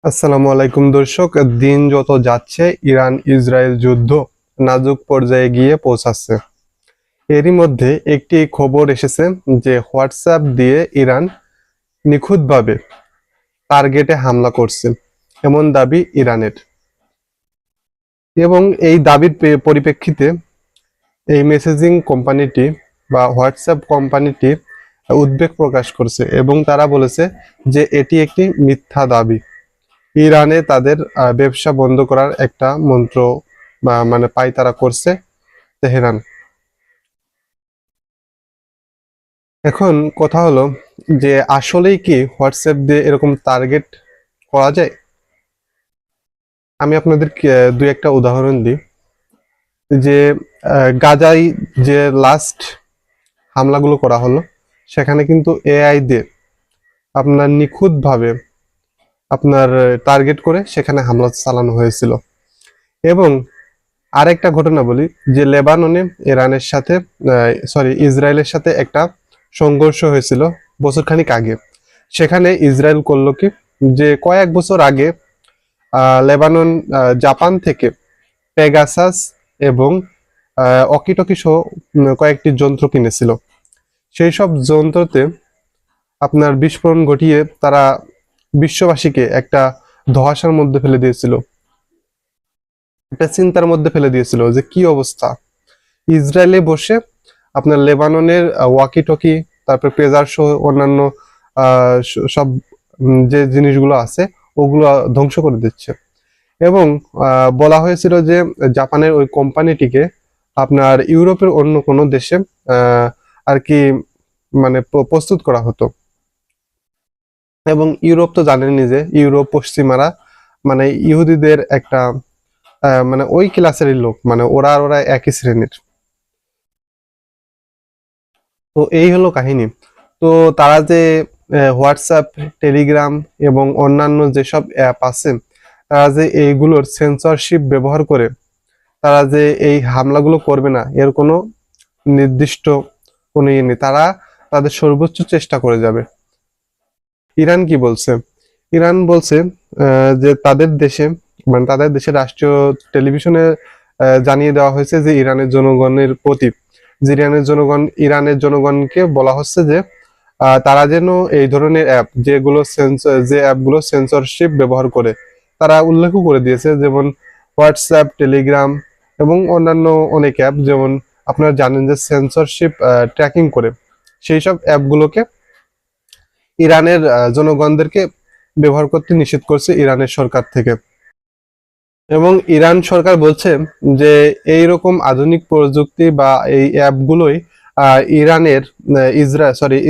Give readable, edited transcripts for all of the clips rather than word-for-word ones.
আসসালামু আলাইকুম দর্শক, দিন যত যাচ্ছে ইরান ইসরায়েল যুদ্ধ নাজুক পর্যায়ে গিয়ে পৌঁছাচ্ছে। এরই মধ্যে একটি খবর এসেছে যে হোয়াটসঅ্যাপ দিয়ে ইরান নিখুঁতভাবে টার্গেটে হামলা করছে, এমন দাবি ইরানের। এবং এই দাবির পরিপ্রেক্ষিতে এই মেসেজিং কোম্পানিটি বা হোয়াটসঅ্যাপ কোম্পানিটি উদ্বেগ প্রকাশ করছে এবং তারা বলেছে যে এটি একটি মিথ্যা দাবি। ইরানে তাদের ব্যবসা বন্ধ করার একটা মন্ত্র বা মানে পায়তারা করছে তেহরান। এখন কথা হলো যে আসলেই কি হোয়াটসঅ্যাপ দিয়ে এরকম টার্গেট করা যায়? আমি আপনাদের দুই একটা উদাহরণ দিই। যে গাজায় যে লাস্ট হামলাগুলো করা হলো, সেখানে কিন্তু এআই দিয়ে আপনার নিখুঁতভাবে আপনার টার্গেট করে সেখানে হামলা চালানো হয়েছিল। এবং আরেকটা ঘটনা বলি, যে লেবাননে ইরানের সাথে ইসরায়েলের সাথে একটা সংঘর্ষ হয়েছিল বছরখানিক আগে। সেখানে ইসরায়েল করলো কি, যে কয়েক বছর আগে লেবানন জাপান থেকে পেগাসাস এবং অকিটকি সহ কয়েকটি যন্ত্র কিনেছিল। সেই সব যন্ত্রতে আপনার বিস্ফোরণ ঘটিয়ে তারা বিশ্ববাসীকে একটা ধোঁয়াশার মধ্যে ফেলে দিয়েছিল, একটা চিন্তার মধ্যে ফেলে দিয়েছিল যে কি অবস্থা। ইসরায়েলে বসে আপনার লেবাননের ওয়াকি টকি, তারপর পেজার সহ অন্যান্য সব যে জিনিসগুলো আছে ওগুলো ধ্বংস করে দিচ্ছে। এবং বলা হয়েছিল যে জাপানের ওই কোম্পানিটিকে আপনার ইউরোপের অন্য কোনো দেশে আর কি মানে প্রস্তুত করা হতো। এবং ইউরোপ তো জানেনই যে ইউরোপ পশ্চিমারা মানে ইহুদিদের একটা মানে ওই ক্লাসেরই লোক, মানে ওরা ওরা একই শ্রেণীর। তো এই হলো কাহিনী। তো তারা যে হোয়াটসঅ্যাপ, টেলিগ্রাম এবং অন্যান্য যেসব অ্যাপ আছে, তারা যে এইগুলোর সেন্সরশিপ ব্যবহার করে তারা যে এই হামলাগুলো করবে না, এর কোনো নির্দিষ্ট কোনো ইয়ে নেই। তারা তাদের সর্বোচ্চ চেষ্টা করে যাবে। ইরান কি বলছে? ইরান বলছে যে তাদের দেশে মানে তাদের দেশের রাষ্ট্রীয় টেলিভিশনে জানিয়ে দেওয়া হয়েছে যে ইরানের জনগণের প্রতি, যে ইরানের জনগণকে বলা হচ্ছে যে তারা যেন এই ধরনের অ্যাপ যেগুলো যে অ্যাপগুলো সেন্সরশিপ ব্যবহার করে, তারা উল্লেখও করে দিয়েছে, যেমন হোয়াটসঅ্যাপ, টেলিগ্রাম এবং অন্যান্য অনেক অ্যাপ, যেমন আপনারা জানেন যে সেন্সরশিপ ট্র্যাকিং করে, সেই সব অ্যাপগুলোকে ইরানের জনগণদেরকে ব্যবহার করতে নিষেধ করছে ইরানের সরকার থেকে। এবং ইরান সরকার বলছে যে এই রকম আধুনিক প্রযুক্তি বা এই অ্যাপগুলোই ইরানের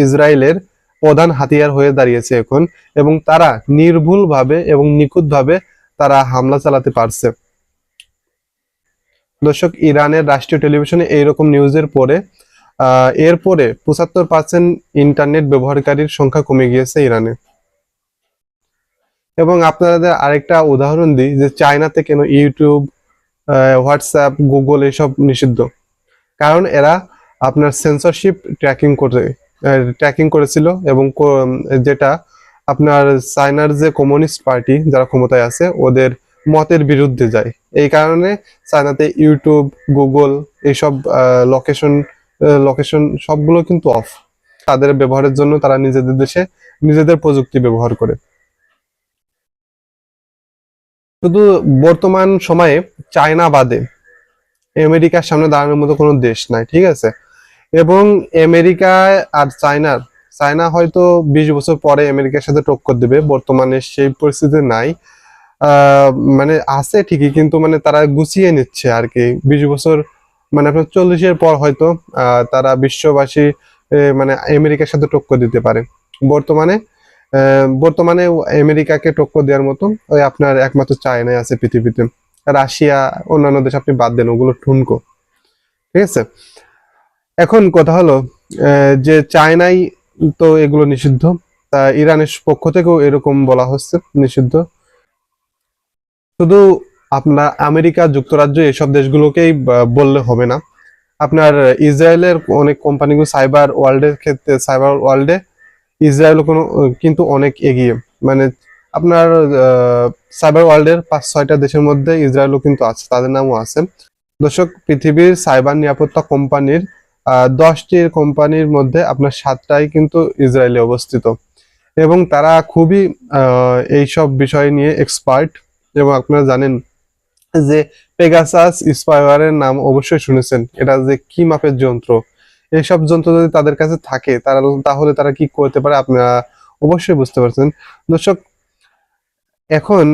ইসরায়েলের প্রধান হাতিয়ার হয়ে দাঁড়িয়েছে এখন। এবং তারা নির্ভুলভাবে এবং নিখুঁতভাবে তারা হামলা চালাতে পারছে। দর্শক, ইরানের রাষ্ট্রীয় টেলিভিশনে এইরকম নিউজের পরে এরপরে 75% ইন্টারনেট ব্যবহারকারীর সংখ্যা কমে গিয়েছে ইরানে। এবং আপনাদের আরেকটা উদাহরণ দিই, যে চায়নাতে কেন ইউটিউব, হোয়াটসঅ্যাপ, গুগল এসব নিষিদ্ধ? কারণ এরা আপনার সেন্সরশিপ ট্র্যাকিং করেছিল এবং যেটা আপনার চায়নার যে কমিউনিস্ট পার্টি যারা ক্ষমতায় আছে ওদের মতের বিরুদ্ধে যায়। এই কারণে চায়নাতে ইউটিউব, গুগল এইসব লোকেশন সবগুলো কিন্তু অফ। তাদের ব্যবহারের জন্য তারা নিজেদের দেশে নিজেদের প্রযুক্তি ব্যবহার করে। শুধু বর্তমান সময়ে চায়না বাদে আমেরিকার সামনে দাঁড়ানোর মতো কোনো দেশ নাই, ঠিক আছে? এবং আমেরিকা আর চায়না হয়তো 20 বছর পরে আমেরিকার সাথে টক্কর দেবে, বর্তমানে সেই পরিস্থিতি নাই। মানে আছে ঠিকই, কিন্তু মানে তারা গুছিয়ে নিচ্ছে আর কি। 20 বছর মানে আপনার 40-এর পর হয়তো তারা বিশ্ববাসী মানে আমেরিকার সাথে টক্কর দিতে পারে। বর্তমানে বর্তমানে আমেরিকাকে টক্কর দেওয়ার মতো ওই আপনার একমাত্র চায়নাই আছে পৃথিবীতে। রাশিয়া, অন্যান্য দেশ আপনি বাদ দেন, ওগুলো ঠুনকো, ঠিক আছে? এখন কথা হলো যে চায়নাই তো এগুলো নিষিদ্ধ, তা ইরানের পক্ষ থেকেও এরকম বলা হচ্ছে নিষিদ্ধ। শুধু আপনার আমেরিকা যুক্তরাজ্য এসব দেশগুলোকেই বললে হবে না। আপনার ইসরায়েলের অনেক কোম্পানিগুলো সাইবার ওয়ার্ল্ডে ইসরায়েল কোনো কিন্তু অনেক এগিয়ে। মানে আপনার সাইবার ওয়ার্ল্ডের 5-6টা দেশের মধ্যে ইসরায়েলও কিন্তু আছে, তাদের নামও আছে। দর্শক, পৃথিবীর সাইবার নিরাপত্তা কোম্পানির 10টির কোম্পানির মধ্যে আপনার 7টাই কিন্তু ইসরায়েলে অবস্থিত, এবং তারা খুবই এইসব বিষয় নিয়ে এক্সপার্ট। এবং আপনারা জানেন যে পেগাসাস স্পাইওয়ারের নাম অবশ্যই শুনেছেন, এটা যে কি মাপের যন্ত্র। এইসব যন্ত্র যদি তাদের কাছে থাকে তাহলে তারা কি করতে পারে আপনারা অবশ্যই বুঝতে পারছেন। দর্শক, এখন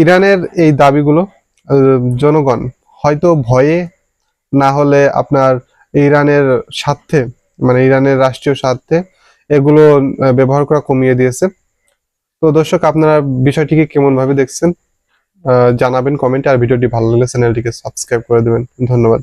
ইরানের এই দাবিগুলো জনগণ হয়তো ভয়ে, না হলে আপনার ইরানের স্বার্থে, মানে ইরানের রাষ্ট্রীয় স্বার্থে এগুলো ব্যবহার করা কমিয়ে দিয়েছে। তো দর্শক, আপনারা বিষয়টিকে কেমন ভাবে দেখছেন জানাবেন কমেন্টে, আর ভিডিওটি ভালো লাগলে চ্যানেলটিকে সাবস্ক্রাইব করে দেবেন। ধন্যবাদ।